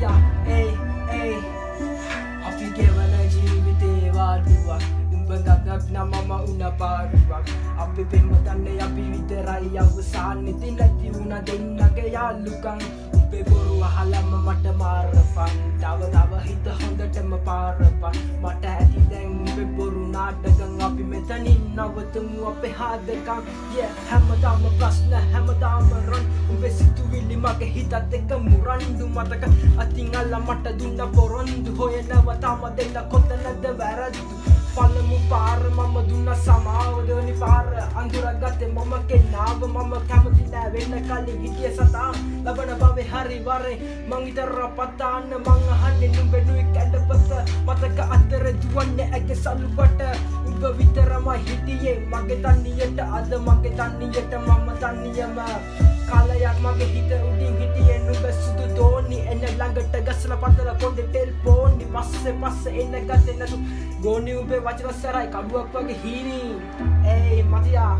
මතියා ඒ අපි ගෙවන ජීවිතේ වාදුවක් උඹ ගගක් නමම උන පාරුවක් අපි පෙම්වතන්නේ අපි විතරයි අවසානෙ නැති වුණ දෙන්නගේ යාළුකම් උඹේ බොරු අහලම මට මාරපන් තව හිත හොඳටම පාරපන් මට ඇති දැන් උඹේ බොරු නාටකම් අපි මෙතනින් නවතමු අපේ හාදකම් හැමදාම ප්‍රශ්න හැමදාම රන් උඹේ සිතුවිලි මගේ හිතත් එක්ක මුරන්දු මතක අතින් අල්ල මට දුන්න පොරොන්දු හොයනව තම දෙන්න කොතනද වැරදි පළමු පාර මම දුන්න සමාව දෙවනි පාර අඳුරගත්තේ මම කෙනාව මම කැමති නෑ වෙන්න කලින් හිටිය සතා ලබන බවේ හරි වරේ මං ඉතර පතාන්න මං අහන්නේ නුඹේ නුයි කැඩපත මතක අතර දුවන්නේ ඇගේ සල්ලුවට උඹ විතරම හිටියේ මගේ තනියට අද මගේ තනියට මම තනියම කාලයක් මගේ හිත උඩින් හිටියේ නුඹ සුදු දෝනි එන ළඟට ගස්සලා පතලා කොණ්ඩේ ටෙල්ෆෝනි පස්සේ එන ගතේ නතු ගෝනි උඹේ වචන සරයි කඩුවක් වගේ හීනි මතියා